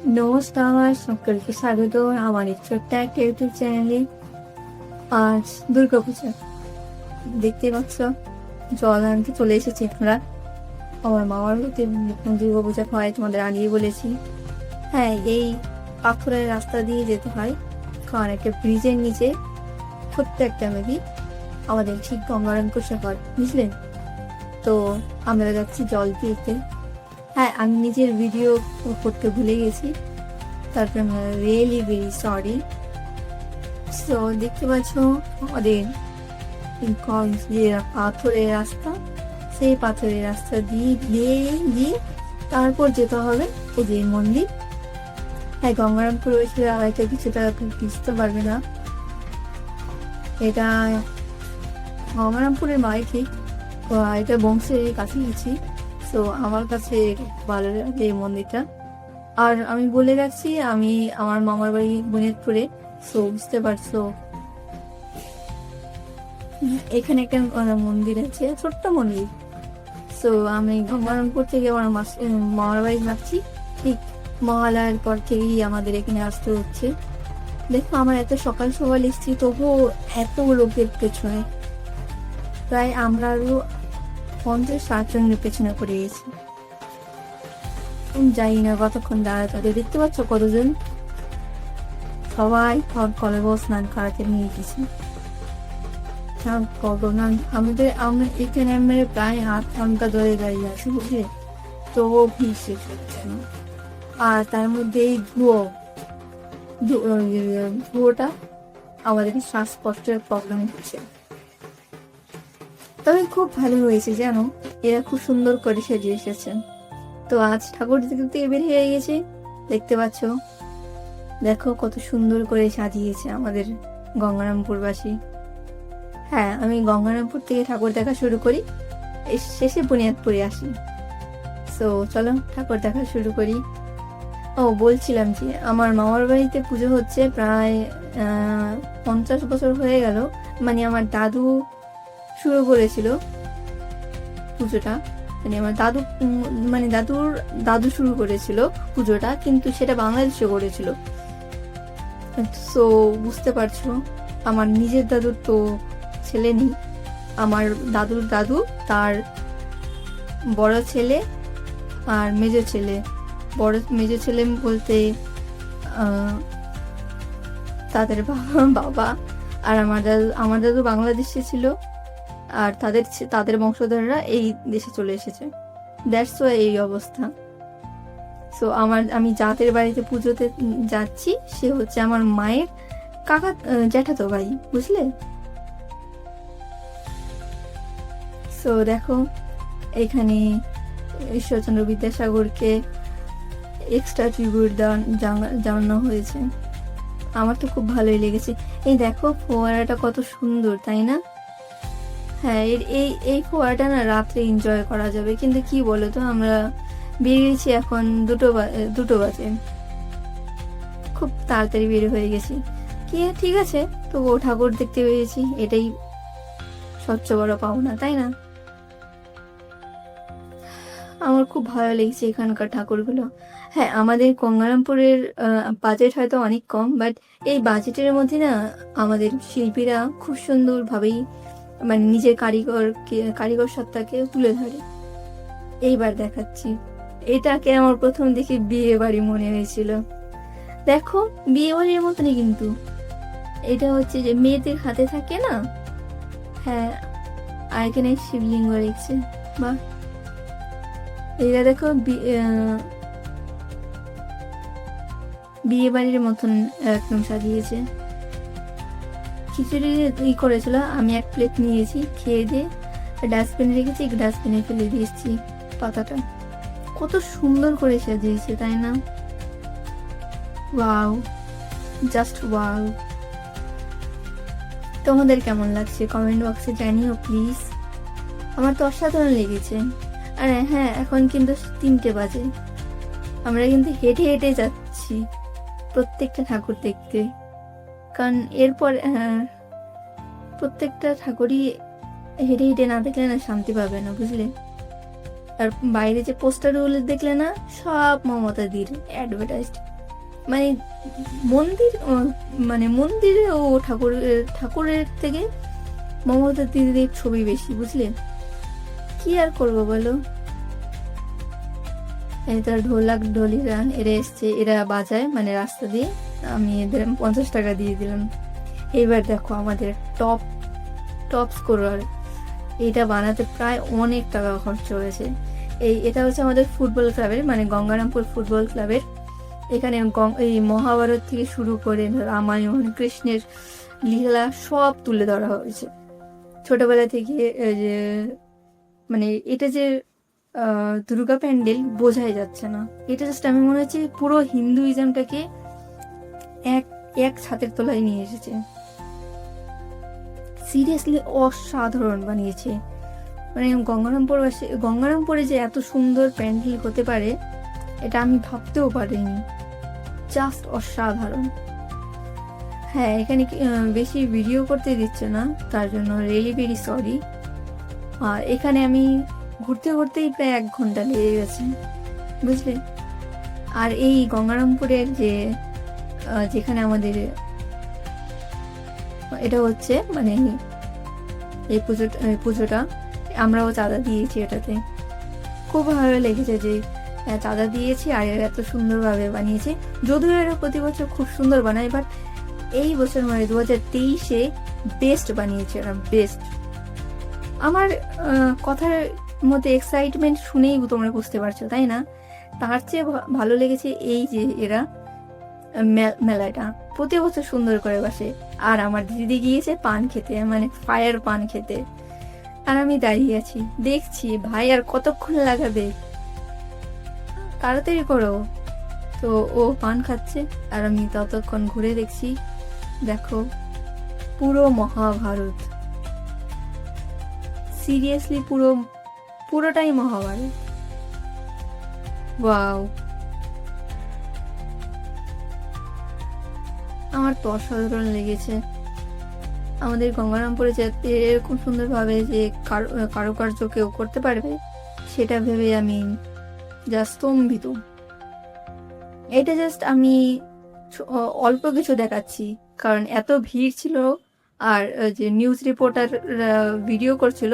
নমস্কার, সকলকে স্বাগত আমার এই ছোট্ট একটা ইউটিউব চ্যানেলে। আজ দুর্গাপূজা, দেখতে পাচ্ছ জল আনতে চলে এসেছি আমরা। আমার মামার বাড়িতে দুর্গাপূজা হয়, তোমাদের আগেই বলেছি। হ্যাঁ, এই পাথরের রাস্তা দিয়ে যেতে হয়, কারণ একটা ব্রিজের নিচে ছোট্ট একটা নদী আমাদের ঠিক গঙ্গারামপুর শহর, বুঝলেন? তো আমরা যাচ্ছি জল দিতে। হ্যাঁ, আমি নিজের ভিডিও করতে ভুলে গেছি, তার জন্য রিয়েলি ভেরি সরি। সো দেখতে পাচ্ছ আমাদের যে পাথরের রাস্তা, সেই পাথরের রাস্তা দিয়ে দিয়ে দিয়ে তারপর যেতে হবে এই যে মন্দির। হ্যাঁ, গঙ্গারামপুর হয়েছে আড়াইটা কিছুটা বুঝতে পারবে না, এটা গঙ্গারামপুরের নয় ঠিক, এটা বংশের কাছাকাছি। তো আমার কাছে ভালো লাগে এই মন্দিরটা। আর আমি বলে রাখছি, আমি আমার মামার বাড়ি বুনিয়াদপুরে। সো বুঝতে পারছো, এখানে একটা মন্দির আছে, ছোট্ট মন্দির। সো আমি গঙ্গারামপুর থেকে আমার মামার বাড়ি যাচ্ছি, ঠিক মহালয়ার পর থেকেই আমাদের এখানে আসতে হচ্ছে। দেখো আমার এত সকাল সকাল এসছি, তবুও এত লোকের পেছনে, প্রায় আমরা আরো 50-60 জনের পেছনে পড়ে গেছি। জানি না কতক্ষণ দাঁড়াতে হবে। দেখতে পাচ্ছ কতজন, সবাই কলেবর স্নান করাতে নিয়ে গেছি। আমরা এখানে প্রায় 8 ঘন্টা ধরে দাঁড়িয়ে আছি, বুঝলে? তবুও ভিড় শেষ হচ্ছে না। আর তার মধ্যে এই ধুয়োটা আমাদের শ্বাসকষ্টের প্রবলেম হচ্ছে। তবে খুব ভালো হয়েছে জানো, এরা খুব সুন্দর করে সাজিয়ে এসেছেন। তো আজ ঠাকুর দেখতে বের হয়ে গেছে, দেখতে পাচ্ছ, দেখো কত সুন্দর করে সাজিয়েছে আমাদের গঙ্গারামপুরবাসী। হ্যাঁ, আমি গঙ্গারামপুর থেকে ঠাকুর দেখা শুরু করি, শেষে বুনিয়াদপুরে আসি। সো চলো ঠাকুর দেখা শুরু করি। ও বলছিলাম যে আমার মামার বাড়িতে পুজো হচ্ছে প্রায় 50 বছর হয়ে গেল। মানে আমার দাদু শুরু করেছিল পুজোটা, মানে আমার দাদু মানে দাদুর দাদু শুরু করেছিল পুজোটা, কিন্তু সেটা বাংলাদেশে করেছিল। সো বুঝতে পারছো, আমার নিজের দাদুর তো ছেলে নেই, আমার দাদুর দাদু, তার বড় ছেলে আর মেজো ছেলে। মেজো ছেলে বলতে তাদের বাবা আর আমার দাদু বাংলাদেশে ছিল, আর তাদের বংশধররা এই দেশে চলে এসেছে। দ্যাটস ওয়াই এই অবস্থা। সো আমি যাদের বাড়িতে পুজোতে যাচ্ছি সে হচ্ছে আমার মায়ের কাকা, জ্যাঠাতো ভাই, বুঝলে? সো দেখো এখানে ঈশ্বরচন্দ্র বিদ্যাসাগরকে এক্সট্রা ট্রিবিউট জানানো হয়েছে। আমার তো খুব ভালোই লেগেছে। এই দেখো ফোয়ারাটা কত সুন্দর, তাই না? হ্যাঁ, এই ফোয়ারাটা না রাত্রে এনজয় করা যাবে, কিন্তু কি বলো তো, আমরা বেরিয়েছি এখন 2টো বাজে, খুব তাড়াতাড়ি বের হয়ে গেছি। কি ঠিক আছে, তবুও ঠাকুর দেখতে পেরেছি, এটাই সবচেয়ে বড় পাওনা, তাই না? আমার খুব ভালো লেগেছে এখানকার ঠাকুরগুলো। হ্যাঁ, আমাদের গঙ্গারামপুরের বাজেট হয়তো অনেক কম, বাট এই বাজেটের মধ্যে না আমাদের শিল্পীরা খুব সুন্দরভাবেই মানে নিজের কারিগর সত্তাকে তুলে ধরে। এইবার দেখাচ্ছি, এটাকে আমার প্রথম দেখে বিয়ে বাড়ি মনে হয়েছিল। দেখো বিয়ে বাড়ির মতনই, কিন্তু এটা হচ্ছে যে মেয়েদের হাতে থাকে না। হ্যাঁ, আর এখানে শিবলিঙ্গ রেখেছে, বাহ। এটা দেখো বিয়ে বাড়ির মতন একদম সাজিয়েছে। খিচুড়ি করেছিল, আমি 1 প্লেট নিয়েছি, খেয়ে দিয়ে ডাস্টবিনে রেখেছি, ডাস্টবিনে ফেলে দিয়েছি পাতাটা। কত সুন্দর করে সাজিয়েছে, তাই না? Wow, just wow. তোমাদের কেমন লাগছে কমেন্ট বক্সে জানিও প্লিজ। আমার তো অসাধারণ লেগেছে। আর হ্যাঁ, এখন কিন্তু 3টে বাজে, আমরা কিন্তু হেঁটে হেঁটে যাচ্ছি প্রত্যেকটা ঠাকুর দেখতে, কারণ এরপর প্রত্যেকটা ঠাকুরই হেঁটে হেঁটে না দেখলে না শান্তি পাবে না, বুঝলে? আর বাইরে যে পোস্টারগুলো দেখলে না, সব মমতাদির অ্যাডভার্টাইজড। মানে মন্দির, মানে মন্দিরে ও ঠাকুরের থেকে মমতা দিদির ছবি বেশি, বুঝলে? কি আর করবো বলো। এই তার ঢোলাক ঢোলিরা এরা এসছে, এরা বাজায় মানে রাস্তা দিয়ে, আমি এদের 50 টাকা দিয়ে দিলাম। এবার দেখো আমাদের টপ স্কোরার, এটা বানাতে প্রায় অনেক টাকা খরচ হয়েছে। এটা হচ্ছে আমাদের ফুটবল ক্লাবের, মানে গঙ্গারামপুর ফুটবল ক্লাবের। এখানে এই মহাভারত থেকে শুরু করে রামায়ণ, কৃষ্ণের লীলা সব তুলে ধরা হয়েছে ছোটবেলা থেকে। যে মানে এটা যে দুর্গা প্যান্ডেল বোঝাই যাচ্ছে না, এটা জাস্ট আমি মনে হচ্ছে পুরো হিন্দুইজমটাকে এক ছাদের তলায় নিয়ে এসেছে। সিরিয়াসলি অসাধারণ বানিয়েছে। মানে গঙ্গারামপুরে যে এত সুন্দর প্যান্ডেল হতে পারে এটা আমি ভাবতেও পারিনি, জাস্ট অসাধারণ। হ্যাঁ, এখানে বেশি ভিডিও করতে দিচ্ছে না, তার জন্য রিয়েলি ভেরি সরি। আর এখানে আমি ঘুরতে ঘুরতেই প্রায় 1 ঘন্টা লেগে গেছে, বুঝলে? আর এই গঙ্গারামপুরের যেখানে আমাদের এটা হচ্ছে, মানে এই পুজোটা আমরাও চাঁদা দিয়েছি, এটাতে খুব ভালো লেগেছে যে চাঁদা দিয়েছি আর এরা এত সুন্দরভাবে বানিয়েছে। যদিও এরা প্রতি বছর খুব সুন্দর বানায়, বাট এই বছর মানে 2023-এ বেস্ট বানিয়েছে এরা, বেস্ট। আমার কথার মধ্যে এক্সাইটমেন্ট শুনেই তোমরা বুঝতে পারছো, তাই না? তার চেয়ে ভালো লেগেছে এই যে এরা মেলাটা প্রতি বছর সুন্দর করে বসে। আর আমার দিদি গিয়েছে পান খেতে, মানে ফায়ার পান খেতে, আর আমি দাঁড়িয়ে আছি দেখছি, ভাই আর কতক্ষণ লাগাবে, তাড়াতাড়ি করো। তো ও পান খাচ্ছে আর আমি ততক্ষণ ঘুরে দেখছি। দেখো পুরো মহাভারত, সিরিয়াসলি পুরোটাই মহাভারত। ওয়াও, আমার তো অসাধারণ লেগেছে। আমাদের গঙ্গারামপুরে যাতে এরকম সুন্দরভাবে যে কারুকার্য কেউ করতে পারবে সেটা ভেবে আমি জাস্ট স্তম্ভিত। এটা জাস্ট আমি অল্প কিছু দেখাচ্ছি, কারণ এত ভিড় ছিল আর যে নিউজ রিপোর্টার ভিডিও করছিল,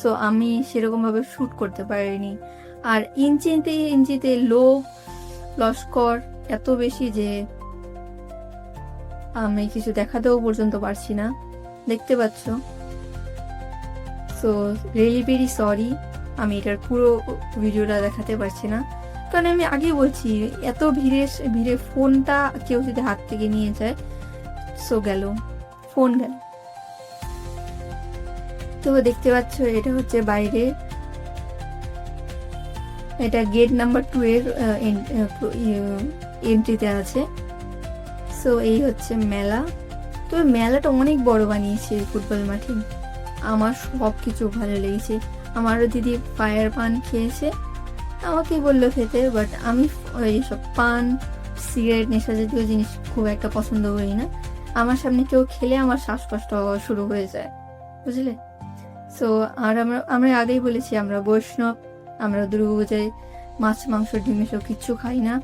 সো আমি সেরকম ভাবে শুট করতে পারিনি। আর ইঞ্চিতে লোক লস্কর এত বেশি যে আমি কিছু দেখাতেও পর্যন্ত পারছি না, দেখতে পাচ্ছ। সো রিয়েলি ভেরি সরি, আমি এটার পুরো ভিডিওটা দেখাতে পারছি না, কারণ আমি আগেই বলছি এত ভিড়ে ফোনটা কেউ যদি হাত থেকে নিয়ে যায়, সো গেল, ফোন গেল। তো দেখতে পাচ্ছ এটা হচ্ছে বাইরে, এটা গেট নাম্বার 2 এর এন্ট্রিতে আছে। সো এই হচ্ছে মেলা। তো মেলাটা অনেক বড় বানিয়েছে ফুটবল মাঠে, আমার সব কিছু ভালো লেগেছে। আমারও দিদি ফায়ার পান খেয়েছে, আমাকে বললো খেতে, বাট আমি এইসব পান সিগারেট নেশা জাতীয় জিনিস খুব একটা পছন্দ করি না। আমার সামনে কেউ খেলে আমার শ্বাসকষ্ট হওয়া শুরু হয়ে যায়, বুঝলে? সো আর আমরা আগেই বলেছি আমরা বৈষ্ণব, আমরা দুর্গাপূজায় মাছ মাংস ডিম এসব কিচ্ছু খাই না,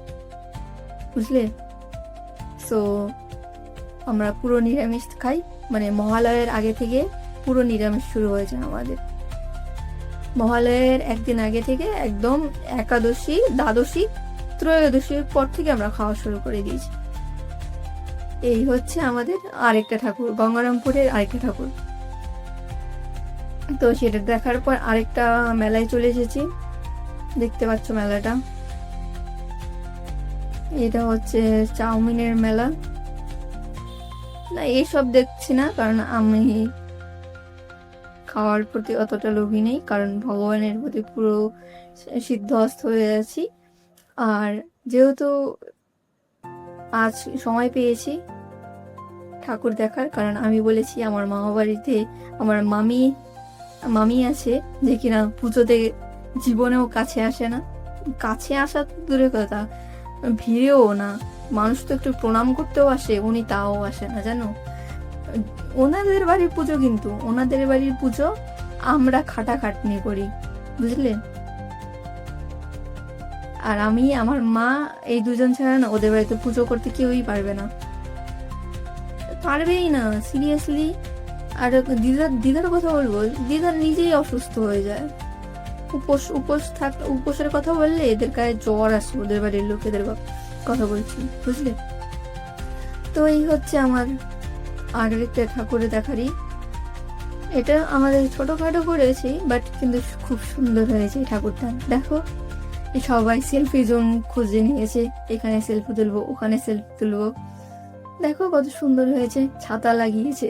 বুঝলে? সো আমরা পুরো নিরামিষ খাই, মানে মহালয়ের আগে থেকে পুরো নিরামিষ শুরু হয়েছে আমাদের। মহালয়ের একদিন আগে থেকে একদম একাদশী, দ্বাদশী, ত্রয়োদশীর পর থেকে আমরা খাওয়া শুরু করে দিয়েছি। এই হচ্ছে আমাদের আরেকটা ঠাকুর, গঙ্গারামপুরের আরেকটা ঠাকুর। তো সেটা দেখার পর আরেকটা মেলায় চলে এসেছি, দেখতে পাচ্ছ মেলাটা। এটা হচ্ছে চাউমিনের মেলা। না, এইসব দেখছি না, কারণ আমি খাওয়ার প্রতি অতটা লোভী নেই, কারণ ভগবানের প্রতি পুরো সিদ্ধহস্ত হয়ে আছি। আর যেহেতু আজ সময় পেয়েছি ঠাকুর দেখার, কারণ আমি বলেছি আমার মামা বাড়িতে আমার মামি আছে, যে কিনা পুজোতে জীবনেও কাছে আসে না, কাছে আসা দূরের কথা, ভিড়েও না। মানুষ তো একটু প্রণাম করতেও আসে, উনি তাও আসে না, জানো? ওনাদের বাড়ির পুজো, কিন্তু ওনাদের বাড়ির পুজো আমরা খাটাখাটনি করি, বুঝলে? আর আমি, আমার মা, এই দুজন ছাড়া না ওদের বাড়িতে পুজো করতে কেউই পারবে না, পারবেই না সিরিয়াসলি। আর দিদার কথা বলবো, দিদা নিজেই অসুস্থ হয়ে যায়। উপোসের কথা বললে এদের গায়ে জ্বর আসে, ওদের বাড়ির লোকেদের কথা বলছি, বুঝলে। তো এই হচ্ছে আমার আগের একটা ঠাকুরের দেখারই। এটা আমাদের ছোটখাটো করেছি, বাট কিন্তু খুব সুন্দর হয়েছে এই ঠাকুরটা। দেখো সবাই সেলফি জোন খুঁজে নিয়েছে, এখানে সেলফি তুলবো, ওখানে সেলফি তুলবো। দেখো কত সুন্দর হয়েছে, ছাতা লাগিয়েছে।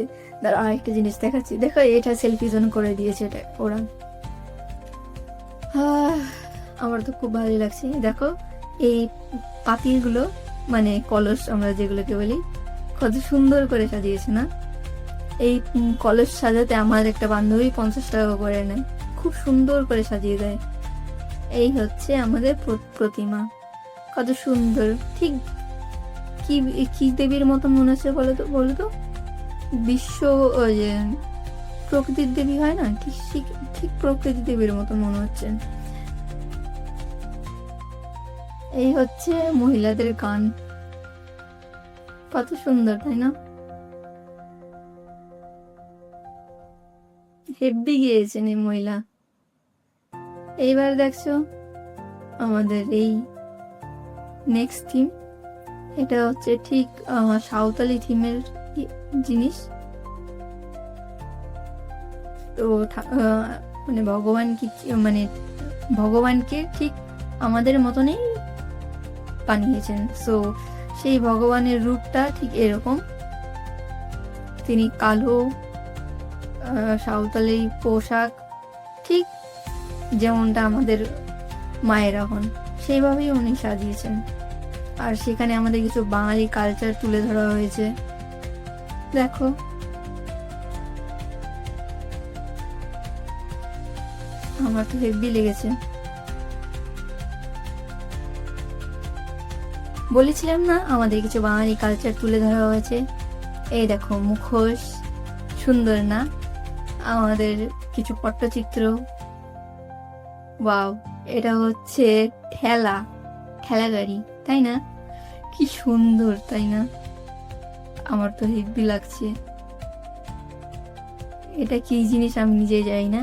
আরেকটা জিনিস দেখাচ্ছি, দেখো এটা সেলফি জোন করে দিয়েছে এটা ওরা। আমার তো খুব ভালো লাগছে। দেখো এই পাতিলগুলো, মানে কলস আমরা যেগুলোকে বলি, কত সুন্দর করে সাজিয়েছে না। এই কলস সাজাতে আমার একটা বান্ধবী 50 টাকা করে নেয়, খুব সুন্দর করে সাজিয়ে দেয়। এই হচ্ছে আমাদের প্রতিমা, কত সুন্দর। ঠিক কি দেবীর মতো মনে হচ্ছে বলো তো বিশ্ব যে প্রকৃতির দেবী হয় না, ঠিক প্রকৃতি দেবীর মতো মনে হচ্ছে। এই হচ্ছে মহিলাদের গান, কত সুন্দর তাই না, হেব্বি গিয়েছেন এই মহিলা। এইবার দেখছো আমাদের এই নেক্সট থিম, এটা হচ্ছে ঠিক সাঁওতালি থিমের জিনিস। তো মানে ভগবানকে ঠিক আমাদের মতনই বানিয়েছেন। সো সেই ভগবানের রূপটা ঠিক এরকম, তিনি কালো, সাঁওতালি পোশাক, ঠিক যেমনটা আমাদের মায়েরা হন সেইভাবেই উনি সাজিয়েছেন। আর সেখানে আমাদের কিছু বাঙালি কালচার তুলে ধরা হয়েছে। দেখো আমার তো হেভি লেগেছে। বলেছিলাম না আমাদের কিছু বাঙালি কালচার তুলে ধরা হয়েছে। এই দেখো মুখোশ, সুন্দর না? আমাদের কিছু পট্টচিত্র, ওয়াও। এটা হচ্ছে ঠেলা গাড়ি, তাই না? কি সুন্দর তাই না? আমার তো হেভি লাগছে। এটা কি জিনিস আমি নিজে যাই না।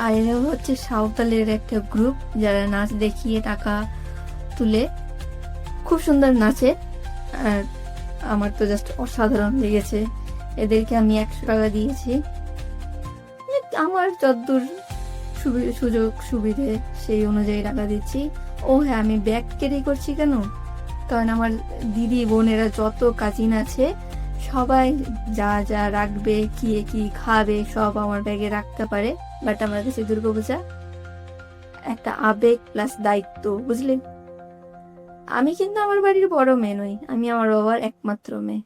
আর এরা হচ্ছে সাঁওতালের একটা গ্রুপ, যারা নাচ দেখিয়ে টাকা তুলে, খুব সুন্দর নাচে। আর আমার তো জাস্ট অসাধারণ লেগেছে। এদেরকে আমি 100 টাকা দিয়েছি, আমার যতদূর সুযোগ সুবিধে সেই অনুযায়ী টাকা দিচ্ছি। ও হ্যাঁ, আমি ব্যাগ ক্যারি করছি কেন? কারণ আমার দিদি বোনেরা যত কাজিন আছে সবাই যা যা রাখবে, কি খাবে সব আমার ব্যাগে রাখতে পারে। বাট আমার কাছে দুর্গাপূজা একটা আবেগ প্লাস দায়িত্ব, বুঝলে। আমি কিন্তু আমার বাড়ির বড় মেয়ে নই, আমি আমার বাবার একমাত্র মেয়ে।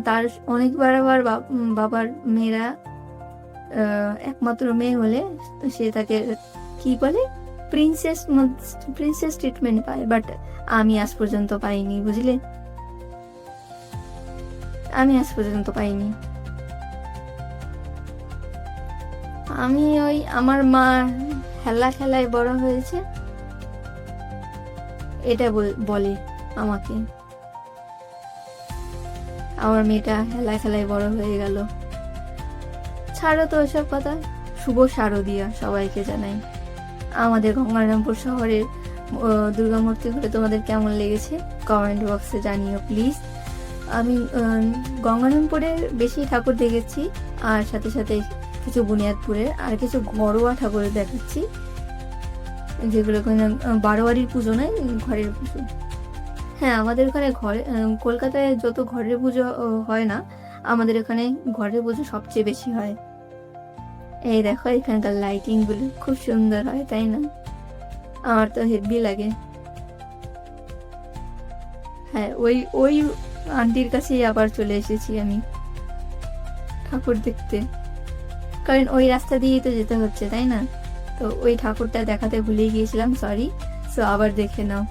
তার অনেকবার আবার বাবার মেয়েরা একমাত্র মেয়ে হলে সে তাকে কি বলে, প্রিন্সেস ট্রিটমেন্ট পায়। বাট আমি আজ পর্যন্ত পাইনি, বুঝলে, আমি আজ পর্যন্ত পাইনি। আমি ওই আমার মা খেলায় বড় হয়েছে, এটা বলে আমাকে। আমার মেয়েটা খেলায় বড় হয়ে গেল। ছাড়ো তো ওসব কথা। শুভ শারদিয়া সবাইকে জানাই। আমাদের গঙ্গারামপুর শহরের দুর্গামূর্তি ঘুরে তোমাদের কেমন লেগেছে কমেন্ট বক্সে জানিও প্লিজ। আমি গঙ্গারামপুরের বেশি ঠাকুর দেখেছি, আর সাথে সাথে কিছু বুনিয়াদপুরের আর কিছু ঘরোয়া ঠাকুর দেখাচ্ছি, যেগুলো বারোয়ারির পুজো নয়, ঘরের পুজো। হ্যাঁ, আমাদের ওখানে কলকাতায় যত ঘরের পুজো হয় না, আমাদের এখানে ঘরের পুজো সবচেয়ে বেশি হয়। এই দেখো এখানকার লাইটিং গুলো খুব সুন্দর হয়, তাই না? আমার তো হেভি লাগে। হ্যাঁ, ওই আন্টির কাছেই আবার চলে এসেছি আমি ঠাকুর দেখতে, কারণ ওই রাস্তা দিয়েই তো যেতে হচ্ছে, তাই না? তো ওই ঠাকুরটা দেখাতে ভুলে গিয়েছিলাম, সরি। সো আবার দেখে নাও,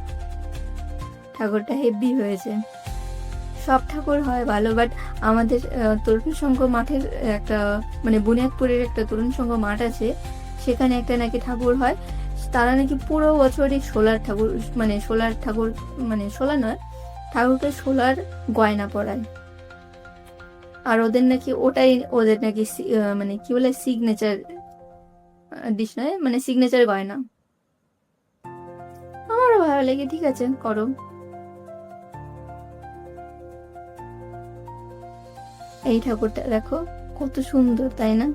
ঠাকুরটা হেভি হয়েছে। সব ঠাকুর হয় ভালো, বাট আমাদের তরুণ সংঘ মাঠের একটা, মানে বুনিয়াদপুরের একটা তরুণ সংঘ মাঠ আছে, সেখানে একটা নাকি ঠাকুর হয়, তারা নাকি পুরো বছরই সোলার ঠাকুর, মানে সোলার ঠাকুর, মানে সোলার নয়, ঠাকুরকে সোলার গয়না পরায়। আর ওদের নাকি ওটাই ওদের নাকি মানে কি বলে সিগনেচার ডিশ নয়, মানে সিগনেচার গয়না। আমারও ভালো লাগে, ঠিক আছে করো। এই ঠাকুরটা দেখো কত সুন্দর, তাই না?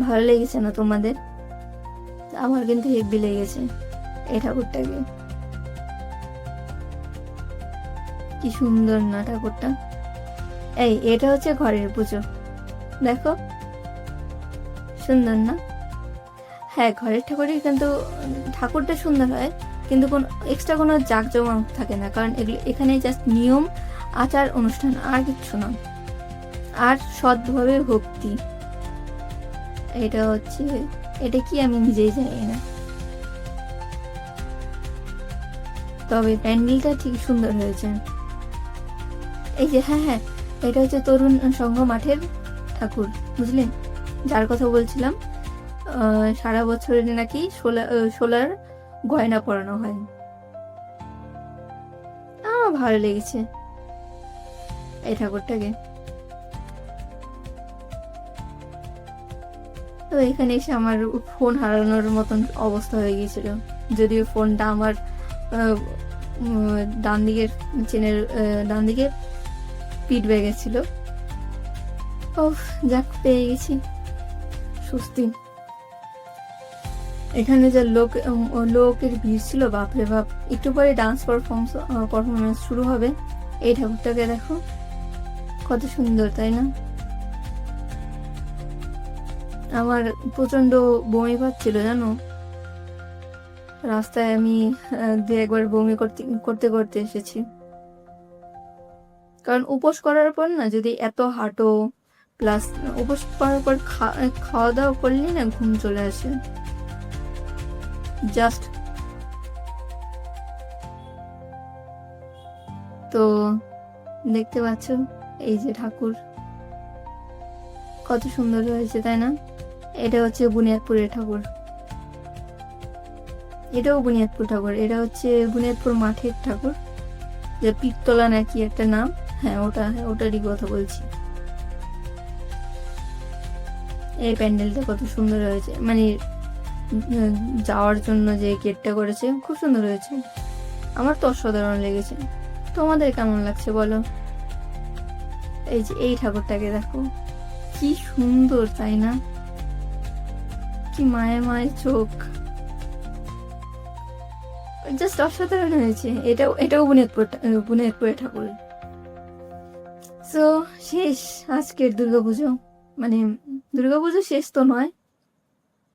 ভালো লেগেছে না তোমাদের? আমার কিন্তু হেব্বি লেগেছে এই ঠাকুরটাকে। কি সুন্দর না ঠাকুরটা। এটা হচ্ছে ঘরের পুজো, দেখো সুন্দর না? হ্যাঁ, ঘরের ঠাকুরই, কিন্তু ঠাকুরটা সুন্দর হয়, কিন্তু কোনো এক্সট্রা কোনো জাঁকজমক থাকে না, কারণ এখানে জাস্ট নিয়ম আচার অনুষ্ঠান, আর কিচ্ছু না, আর সৎভাবে ভক্তি। এটা হচ্ছে, এটা কি আমি নিজেই জানি না, তবে প্যান্ডেলটা ঠিক সুন্দর হয়েছে। এই যে হ্যাঁ হ্যাঁ, এটা হচ্ছে তরুণ সংঘ মাঠের ঠাকুর, বুঝলেন, যার কথা বলছিলাম। সারা বছরে নাকি সোলার গয়না পরানো হয়। আমার ভালো লেগেছে এই ঠাকুরটাকে। তো এখানে এসে আমার ফোন হারানোর মতন অবস্থা হয়ে গিয়েছিল, যদিও ফোনটা আমার ডান দিকের চেনের ডান দিকে পিঠ ব্যাগে ছিল। ও যাক, পেয়ে গেছি, স্বস্তি। এখানে যে লোকের ভিড় ছিল, বাপরে বাপ। একটু পরে ডান্স পারফরমেন্স শুরু হবে। এই ঠাকুরটাকে দেখো কত সুন্দর, তাই না? আমার প্রচন্ড বমি পাচ্ছিল, জানো, রাস্তায় আমি দু একবার বমি করতে করতে এসেছি। কারণ উপোস করার পর না, যদি এত হাঁটো, প্লাস উপোস করার পর খাওয়া দাওয়া করলে না ঘুম চলে আসে জাস্ট। তো দেখতে পাচ্ছ এই যে ঠাকুর কত সুন্দর হয়েছে, তাই না? এটা হচ্ছে বুনিয়াদপুরের ঠাকুর, এটাও বুনিয়াদপুর ঠাকুর। এটা হচ্ছে বুনিয়াদপুর মাঠের ঠাকুর, যে পিত্তলা নাকি একটা নাম। হ্যাঁ, ওটারই কথা বলছি। এই প্যান্ডেলটা কত সুন্দর হয়েছে, মানে যাওয়ার জন্য যে গেটটা করেছে খুব সুন্দর হয়েছে। আমার তো অসাধারণ লেগেছে। তোমাদের কেমন লাগছে বলো? এই যে এই ঠাকুরটাকে দেখো কি সুন্দর, তাই না? কি মায়া মায়ের চোখ, জাস্ট অসাধারণ হয়েছে। এটাও বুনিয়াদপুরের ঠাকুর। সো শেষ আজকের দুর্গাপুজো, মানে দুর্গাপুজো শেষ তো নয়,